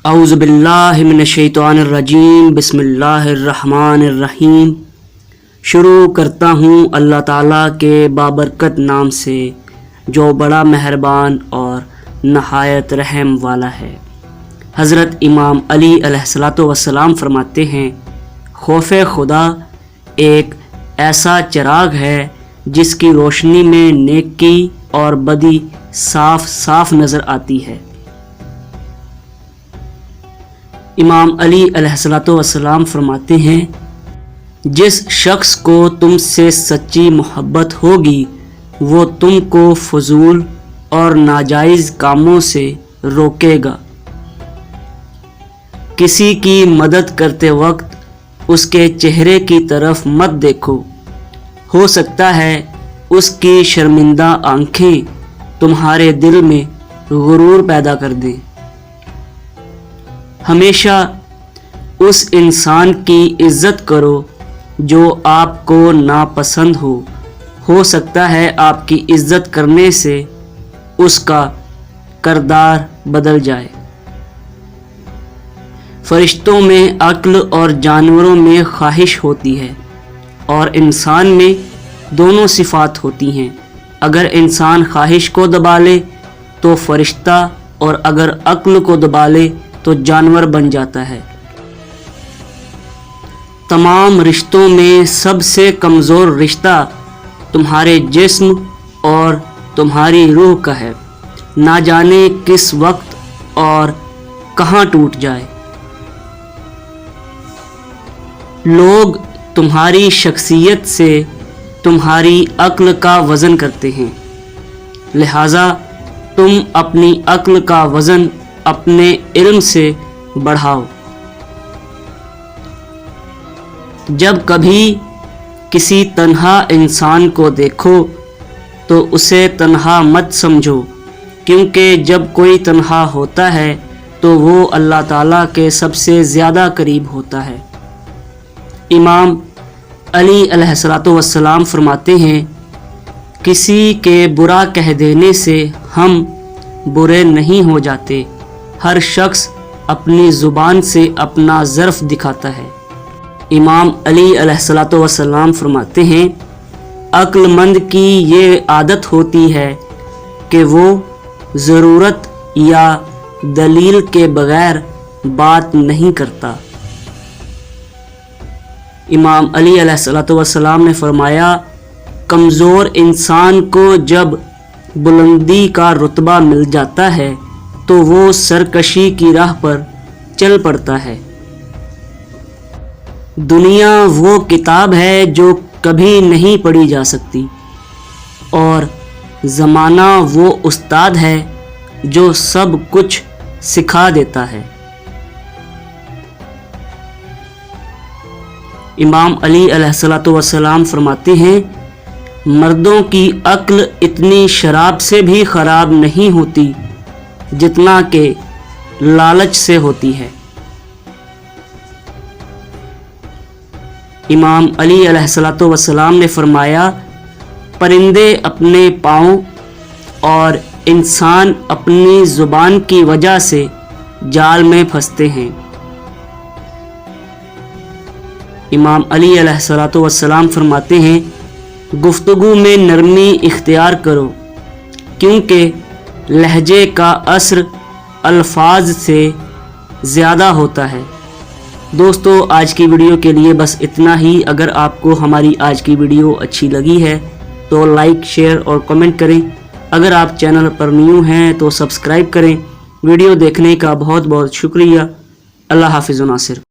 اعوذ باللہ من الشیطان الرجیم، بسم اللہ الرحمن الرحیم۔ شروع کرتا ہوں اللہ تعالیٰ کے بابرکت نام سے جو بڑا مہربان اور نہایت رحم والا ہے۔ حضرت امام علی علیہ السلام فرماتے ہیں، خوف خدا ایک ایسا چراغ ہے جس کی روشنی میں نیکی اور بدی صاف صاف نظر آتی ہے۔ امام علی علیہ السلام فرماتے ہیں، جس شخص کو تم سے سچی محبت ہوگی وہ تم کو فضول اور ناجائز کاموں سے روکے گا۔ کسی کی مدد کرتے وقت اس کے چہرے کی طرف مت دیکھو، ہو سکتا ہے اس کی شرمندہ آنکھیں تمہارے دل میں غرور پیدا کر دیں۔ ہمیشہ اس انسان کی عزت کرو جو آپ کو ناپسند ہو سکتا ہے آپ کی عزت کرنے سے اس کا کردار بدل جائے۔ فرشتوں میں عقل اور جانوروں میں خواہش ہوتی ہے اور انسان میں دونوں صفات ہوتی ہیں۔ اگر انسان خواہش کو دبا لے تو فرشتہ، اور اگر عقل کو دبا لے تو جانور بن جاتا ہے۔ تمام رشتوں میں سب سے کمزور رشتہ تمہارے جسم اور تمہاری روح کا ہے، نہ جانے کس وقت اور کہاں ٹوٹ جائے۔ لوگ تمہاری شخصیت سے تمہاری عقل کا وزن کرتے ہیں، لہذا تم اپنی عقل کا وزن اپنے علم سے بڑھاؤ۔ جب کبھی کسی تنہا انسان کو دیکھو تو اسے تنہا مت سمجھو، کیونکہ جب کوئی تنہا ہوتا ہے تو وہ اللہ تعالیٰ کے سب سے زیادہ قریب ہوتا ہے۔ امام علی علیہ السلام فرماتے ہیں، کسی کے برا کہہ دینے سے ہم برے نہیں ہو جاتے، ہر شخص اپنی زبان سے اپنا ظرف دکھاتا ہے۔ امام علی علیہ السلام فرماتے ہیں، عقل مند کی یہ عادت ہوتی ہے کہ وہ ضرورت یا دلیل کے بغیر بات نہیں کرتا۔ امام علی علیہ السلام نے فرمایا، کمزور انسان کو جب بلندی کا رتبہ مل جاتا ہے تو وہ سرکشی کی راہ پر چل پڑتا ہے۔ دنیا وہ کتاب ہے جو کبھی نہیں پڑھی جا سکتی، اور زمانہ وہ استاد ہے جو سب کچھ سکھا دیتا ہے۔ امام علی علیہ السلام فرماتے ہیں، مردوں کی عقل اتنی شراب سے بھی خراب نہیں ہوتی جتنا کہ لالچ سے ہوتی ہے۔ امام علی علیہ السلام نے فرمایا، پرندے اپنے پاؤں اور انسان اپنی زبان کی وجہ سے جال میں پھنستے ہیں۔ امام علی علیہ السلام فرماتے ہیں، گفتگو میں نرمی اختیار کرو، کیونکہ لہجے کا اثر الفاظ سے زیادہ ہوتا ہے۔ دوستو، آج کی ویڈیو کے لیے بس اتنا ہی۔ اگر آپ کو ہماری آج کی ویڈیو اچھی لگی ہے تو لائک، شیئر اور کمنٹ کریں۔ اگر آپ چینل پر نیو ہیں تو سبسکرائب کریں۔ ویڈیو دیکھنے کا بہت بہت شکریہ۔ اللہ حافظ و ناصر۔